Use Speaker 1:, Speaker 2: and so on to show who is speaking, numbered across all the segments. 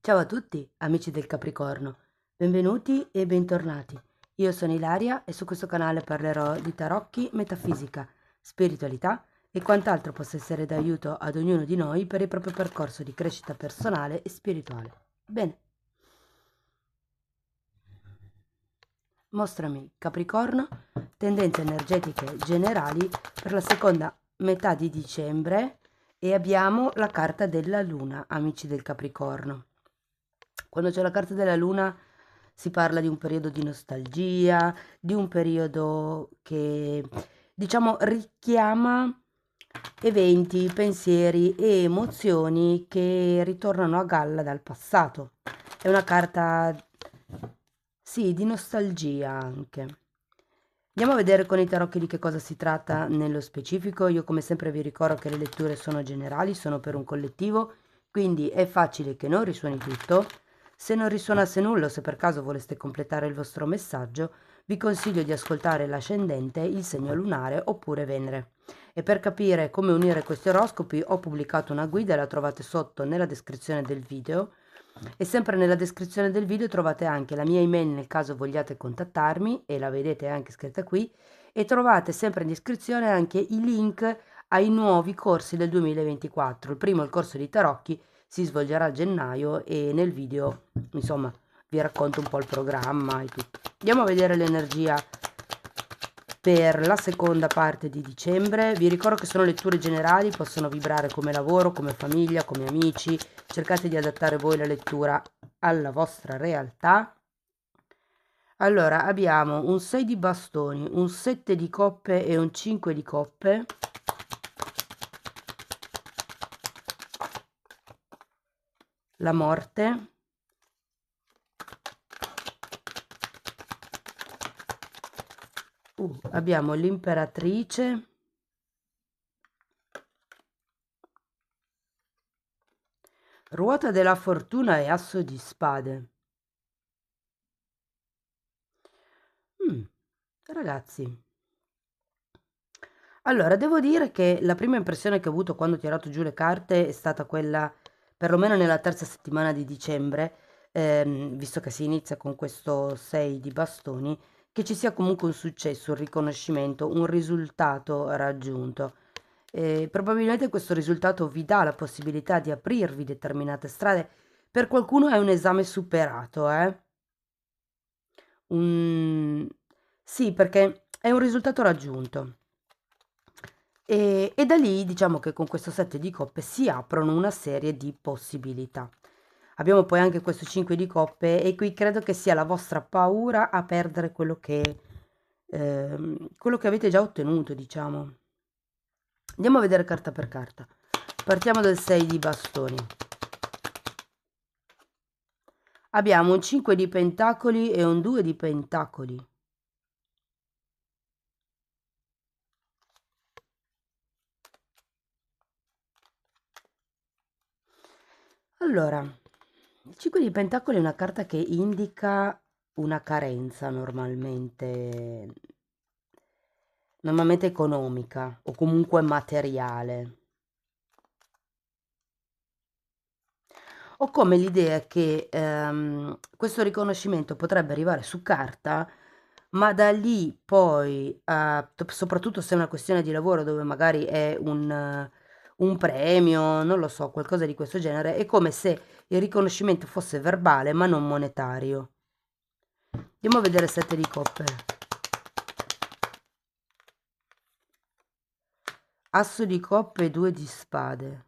Speaker 1: Ciao a tutti, amici del Capricorno, benvenuti e bentornati. Io sono Ilaria e su questo canale parlerò di tarocchi, metafisica, spiritualità e quant'altro possa essere d'aiuto ad ognuno di noi per il proprio percorso di crescita personale e spirituale. Bene, mostrami Capricorno, tendenze energetiche generali per la seconda metà di dicembre e abbiamo la carta della Luna, amici del Capricorno. Quando c'è la carta della Luna si parla di un periodo di nostalgia, di un periodo che, diciamo, richiama eventi, pensieri e emozioni che ritornano a galla dal passato. È una carta, sì, di nostalgia anche. Andiamo a vedere con i tarocchi di che cosa si tratta nello specifico. Io come sempre vi ricordo che le letture sono generali, sono per un collettivo, quindi è facile che non risuoni tutto. Se non risuonasse nulla o se per caso voleste completare il vostro messaggio, vi consiglio di ascoltare l'ascendente, il segno lunare oppure Venere. E per capire come unire questi oroscopi ho pubblicato una guida, la trovate sotto nella descrizione del video. E sempre nella descrizione del video trovate anche la mia email nel caso vogliate contattarmi e la vedete anche scritta qui e trovate sempre in descrizione anche i link ai nuovi corsi del 2024. Il primo, il corso di tarocchi, si svolgerà a gennaio e nel video, insomma, vi racconto un po' il programma e tutto. Andiamo a vedere l'energia per la seconda parte di dicembre. Vi ricordo che sono letture generali, possono vibrare come lavoro, come famiglia, come amici. Cercate di adattare voi la lettura alla vostra realtà. Allora, abbiamo un 6 di bastoni, un 7 di coppe e un 5 di coppe. La morte. Abbiamo l'imperatrice. Ruota della fortuna e asso di spade. Ragazzi, allora devo dire che la prima impressione che ho avuto quando ho tirato giù le carte è stata quella, perlomeno nella terza settimana di dicembre, visto che si inizia con questo 6 di bastoni, che ci sia comunque un successo, un riconoscimento, un risultato raggiunto. Probabilmente questo risultato vi dà la possibilità di aprirvi determinate strade. Per qualcuno è un esame superato, eh? Un... Sì, perché è un risultato raggiunto. E da lì diciamo che con questo set di coppe si aprono una serie di possibilità. Abbiamo poi anche questo 5 di coppe e qui credo che sia la vostra paura a perdere quello che avete già ottenuto, diciamo. Andiamo a vedere carta per carta. Partiamo dal 6 di bastoni. Abbiamo un 5 di pentacoli e un 2 di pentacoli. Allora, il 5 di pentacoli è una carta che indica una carenza normalmente economica o comunque materiale. Ho come l'idea che questo riconoscimento potrebbe arrivare su carta, ma da lì poi, soprattutto se è una questione di lavoro dove magari è un premio, non lo so, qualcosa di questo genere, è come se il riconoscimento fosse verbale ma non monetario. Andiamo a vedere 7 di coppe. Asso di coppe e 2 di spade.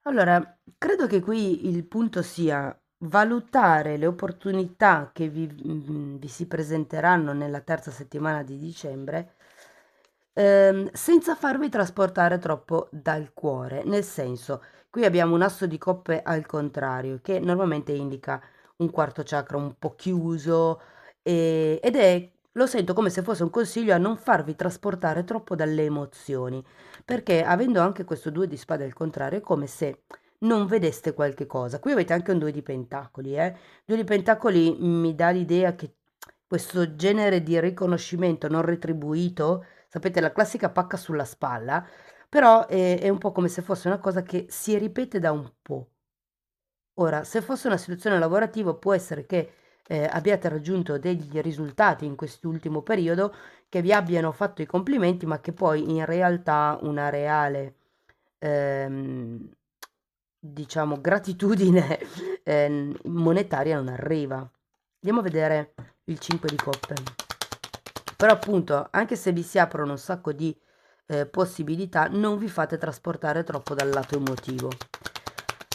Speaker 1: Allora, credo che qui il punto sia valutare le opportunità che vi si presenteranno nella terza settimana di dicembre, senza farvi trasportare troppo dal cuore. Nel senso, qui abbiamo un asso di coppe al contrario, che normalmente indica un quarto chakra un po' chiuso, ed è, lo sento come se fosse un consiglio a non farvi trasportare troppo dalle emozioni, perché avendo anche questo 2 di spade al contrario è come se non vedeste qualche cosa. Qui avete anche un 2 di pentacoli, eh. 2 di pentacoli mi dà l'idea che questo genere di riconoscimento non retribuito Sapete, la classica pacca sulla spalla, però è un po' come se fosse una cosa che si ripete da un po'. Ora, se fosse una situazione lavorativa, può essere che abbiate raggiunto degli risultati in quest'ultimo periodo che vi abbiano fatto i complimenti, ma che poi in realtà una reale, ehm, diciamo, gratitudine monetaria non arriva. Andiamo a vedere il 5 di coppe. Però appunto, anche se vi si aprono un sacco di possibilità, non vi fate trasportare troppo dal lato emotivo.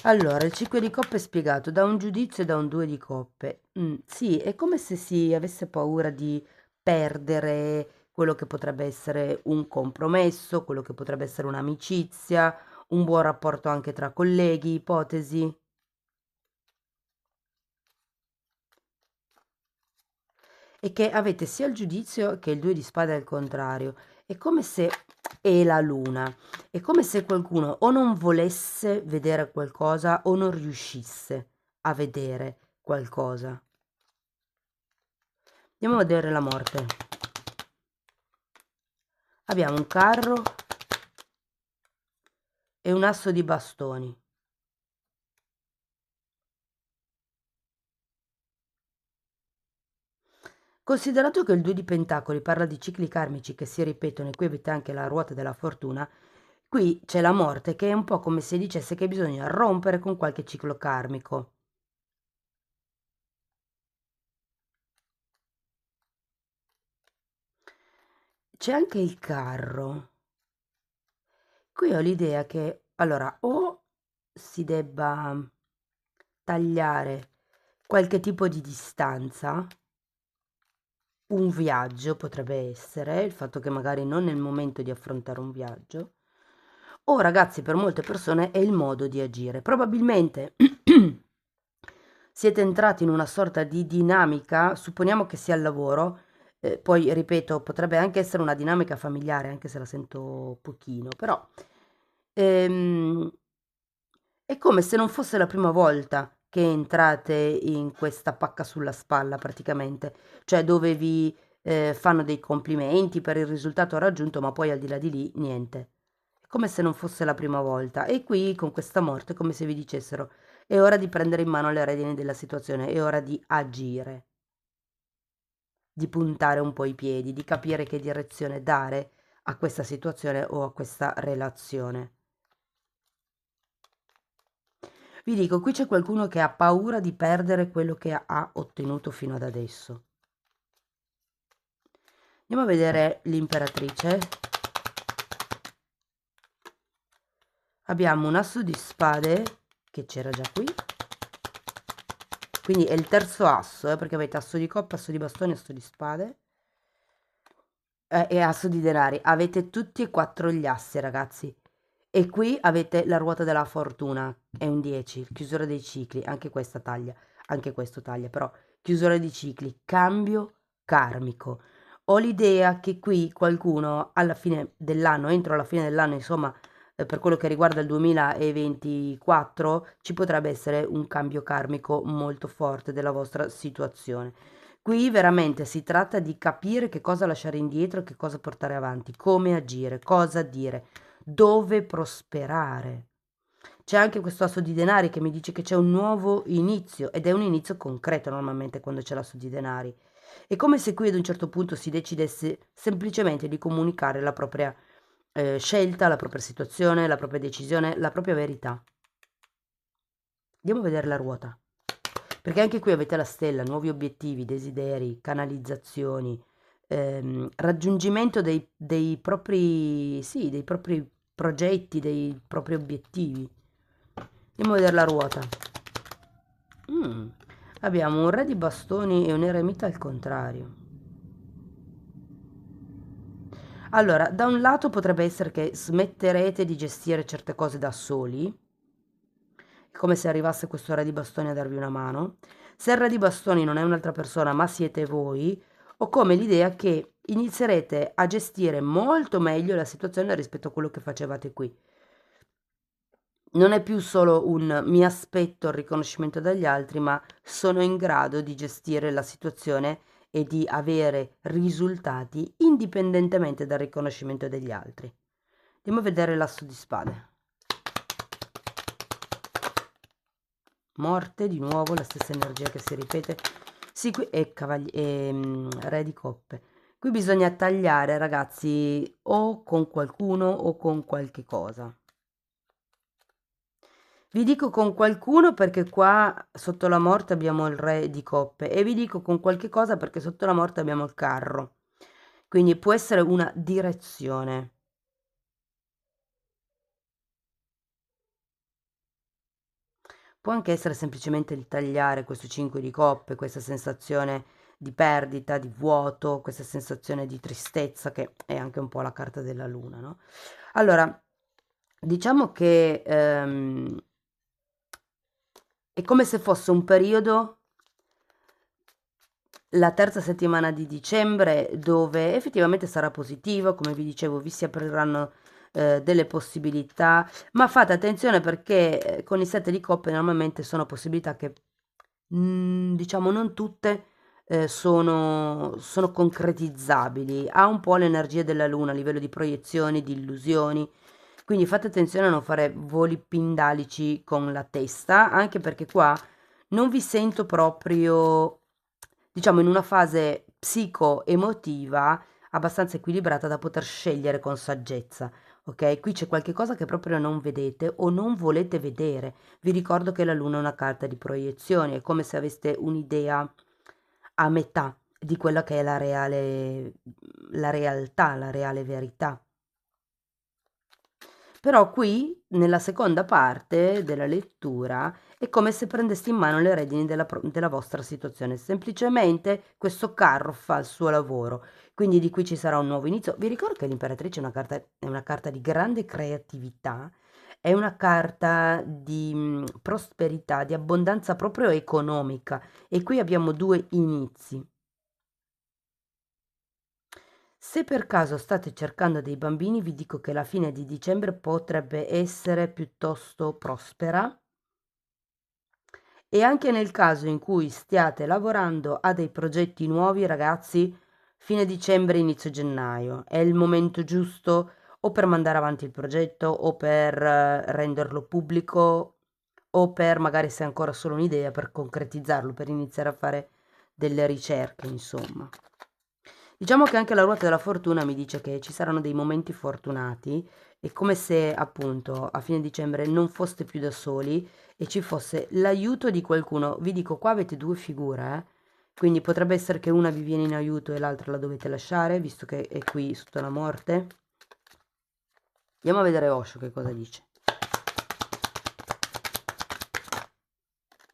Speaker 1: Allora, il 5 di coppe è spiegato da un giudizio e da un 2 di coppe. Sì, è come se si avesse paura di perdere quello che potrebbe essere un compromesso, quello che potrebbe essere un'amicizia, un buon rapporto anche tra colleghi, ipotesi. E che avete sia il giudizio che il 2 di spade al contrario. È come se è la luna. È come se qualcuno o non volesse vedere qualcosa o non riuscisse a vedere qualcosa. Andiamo a vedere la morte. Abbiamo un carro e un asso di bastoni. Considerato che il 2 di pentacoli parla di cicli karmici che si ripetono e qui avete anche la ruota della fortuna, qui c'è la morte che è un po' come se dicesse che bisogna rompere con qualche ciclo karmico. C'è anche il carro. Qui ho l'idea che, allora, o si debba tagliare qualche tipo di distanza, un viaggio potrebbe essere, il fatto che magari non è il momento di affrontare un viaggio, o ragazzi, per molte persone è il modo di agire. Probabilmente siete entrati in una sorta di dinamica, supponiamo che sia il lavoro, poi ripeto, potrebbe anche essere una dinamica familiare, anche se la sento pochino, però ehm, è come se non fosse la prima volta che entrate in questa pacca sulla spalla praticamente, cioè dove vi fanno dei complimenti per il risultato raggiunto, ma poi al di là di lì niente. È come se non fosse la prima volta. E qui con questa morte è come se vi dicessero è ora di prendere in mano le redini della situazione, è ora di agire, di puntare un po' i piedi, di capire che direzione dare a questa situazione o a questa relazione. Vi dico, qui c'è qualcuno che ha paura di perdere quello che ha ottenuto fino ad adesso. Andiamo a vedere l'imperatrice. Abbiamo un asso di spade, che c'era già qui. Quindi è il terzo asso, perché avete asso di coppa, asso di bastoni, asso di spade. E asso di denari. Avete tutti e quattro gli assi, ragazzi. E qui avete la ruota della fortuna, è un 10, chiusura dei cicli, anche questa taglia, anche questo taglia, però chiusura di cicli, cambio karmico. Ho l'idea che qui qualcuno alla fine dell'anno, entro alla fine dell'anno, insomma, per quello che riguarda il 2024, ci potrebbe essere un cambio karmico molto forte della vostra situazione. Qui veramente si tratta di capire che cosa lasciare indietro, che cosa portare avanti, come agire, cosa dire, dove prosperare. C'è anche questo asso di denari che mi dice che c'è un nuovo inizio ed è un inizio concreto normalmente quando c'è l'asso di denari. È come se qui ad un certo punto si decidesse semplicemente di comunicare la propria scelta, la propria situazione, la propria decisione, la propria verità. Andiamo a vedere la ruota. Perché anche qui avete la stella, nuovi obiettivi, desideri, canalizzazioni, raggiungimento dei propri, sì, dei propri progetti, dei propri obiettivi. Andiamo a vedere la ruota. Mm, Abbiamo un re di bastoni e un eremita al contrario. Allora, da un lato potrebbe essere che smetterete di gestire certe cose da soli, è come se arrivasse questo re di bastoni a darvi una mano. Se il re di bastoni non è un'altra persona, ma siete voi, ho come l'idea che inizierete a gestire molto meglio la situazione rispetto a quello che facevate qui. Non è più solo un mi aspetto il riconoscimento dagli altri, ma sono in grado di gestire la situazione e di avere risultati indipendentemente dal riconoscimento degli altri. Andiamo a vedere l'asso di spade. Morte, di nuovo la stessa energia che si ripete. Sì, qui e re di coppe. Qui bisogna tagliare, ragazzi, o con qualcuno o con qualche cosa. Vi dico con qualcuno perché qua sotto la morte abbiamo il re di coppe e vi dico con qualche cosa perché sotto la morte abbiamo il carro. Quindi può essere una direzione. Può anche essere semplicemente il tagliare questo 5 di coppe, questa sensazione di perdita, di vuoto, questa sensazione di tristezza che è anche un po' la carta della luna, no? Allora, diciamo che è come se fosse un periodo, la terza settimana di dicembre, dove effettivamente sarà positivo, come vi dicevo, vi si apriranno delle possibilità, ma fate attenzione perché con i sette di coppe normalmente sono possibilità che, diciamo, non tutte sono concretizzabili. Ha un po' l'energia della luna a livello di proiezioni, di illusioni. Quindi fate attenzione a non fare voli pindalici con la testa, anche perché qua non vi sento proprio, diciamo, in una fase psico-emotiva abbastanza equilibrata da poter scegliere con saggezza. Ok, qui c'è qualche cosa che proprio non vedete o non volete vedere. Vi ricordo che la luna è una carta di proiezioni, è come se aveste un'idea a metà di quella che è la realtà, la reale verità. Però qui, nella seconda parte della lettura, è come se prendeste in mano le redini della vostra situazione. Semplicemente questo carro fa il suo lavoro, quindi di qui ci sarà un nuovo inizio. Vi ricordo che l'imperatrice è una carta di grande creatività, è una carta di prosperità, di abbondanza proprio economica e qui abbiamo due inizi. Se per caso state cercando dei bambini, vi dico che la fine di dicembre potrebbe essere piuttosto prospera e anche nel caso in cui stiate lavorando a dei progetti nuovi, ragazzi, fine dicembre, inizio gennaio è il momento giusto o per mandare avanti il progetto o per renderlo pubblico o per magari se è ancora solo un'idea per concretizzarlo, per iniziare a fare delle ricerche, insomma. Diciamo che anche la ruota della fortuna mi dice che ci saranno dei momenti fortunati, è come se appunto a fine dicembre non foste più da soli e ci fosse l'aiuto di qualcuno. Vi dico, qua avete due figure, quindi potrebbe essere che una vi viene in aiuto e l'altra la dovete lasciare, visto che è qui sotto la morte. Andiamo a vedere Osho che cosa dice.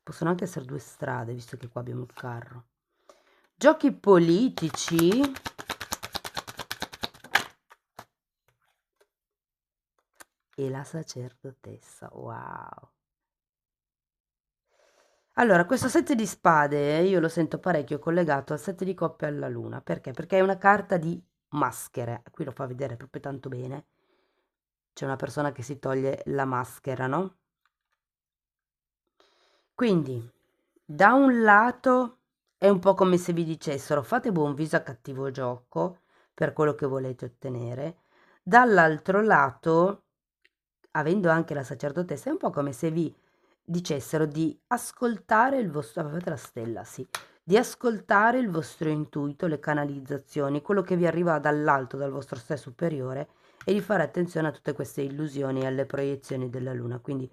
Speaker 1: Possono anche essere due strade, visto che qua abbiamo il carro. Giochi politici. E la sacerdotessa, wow. Allora, questo 7 di spade io lo sento parecchio collegato al 7 di coppe e alla luna. Perché? Perché è una carta di maschere. Qui lo fa vedere proprio tanto bene. C'è una persona che si toglie la maschera, no? Quindi, da un lato è un po' come se vi dicessero fate buon viso a cattivo gioco per quello che volete ottenere. Dall'altro lato, avendo anche la sacerdotessa, è un po' come se vi dicessero di ascoltare il vostro, avete la stella, sì, di ascoltare il vostro intuito, le canalizzazioni, quello che vi arriva dall'alto, dal vostro sé superiore e di fare attenzione a tutte queste illusioni e alle proiezioni della luna. Quindi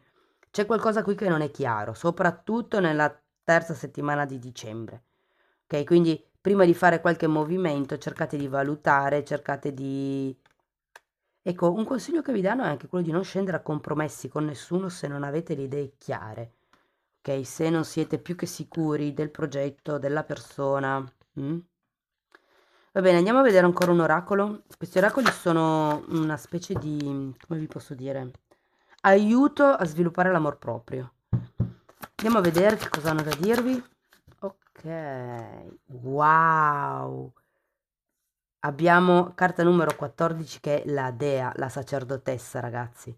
Speaker 1: c'è qualcosa qui che non è chiaro, soprattutto nella terza settimana di dicembre. Ok, quindi prima di fare qualche movimento cercate di valutare, cercate di... Ecco, un consiglio che vi danno è anche quello di non scendere a compromessi con nessuno se non avete le idee chiare. Ok, se non siete più che sicuri del progetto, della persona. Va bene, andiamo a vedere ancora un oracolo. Questi oracoli sono una specie di, come vi posso dire, aiuto a sviluppare l'amor proprio. Andiamo a vedere che cosa hanno da dirvi. Ok, wow. Abbiamo carta numero 14 che è la dea, la sacerdotessa, ragazzi.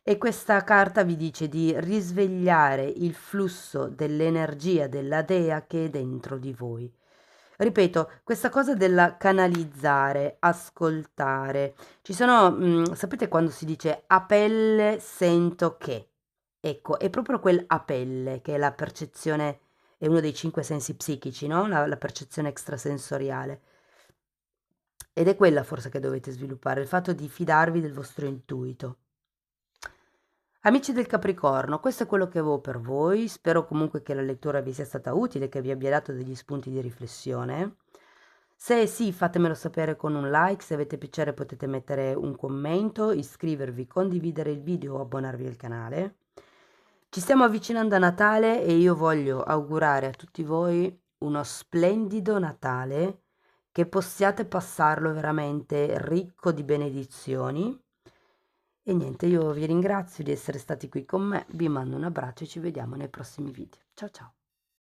Speaker 1: E questa carta vi dice di risvegliare il flusso dell'energia della dea che è dentro di voi. Ripeto, questa cosa della canalizzare, ascoltare. Ci sono, sapete quando si dice a pelle sento che? Ecco, è proprio quel a pelle che è la percezione, è uno dei cinque sensi psichici, no? La percezione extrasensoriale. Ed è quella forse che dovete sviluppare, il fatto di fidarvi del vostro intuito. Amici del Capricorno, questo è quello che avevo per voi. Spero comunque che la lettura vi sia stata utile, che vi abbia dato degli spunti di riflessione. Se sì, fatemelo sapere con un like, se avete piacere potete mettere un commento, iscrivervi, condividere il video o abbonarvi al canale. Ci stiamo avvicinando a Natale e io voglio augurare a tutti voi uno splendido Natale, che possiate passarlo veramente ricco di benedizioni. E niente, io vi ringrazio di essere stati qui con me, vi mando un abbraccio e ci vediamo nei prossimi video. Ciao ciao!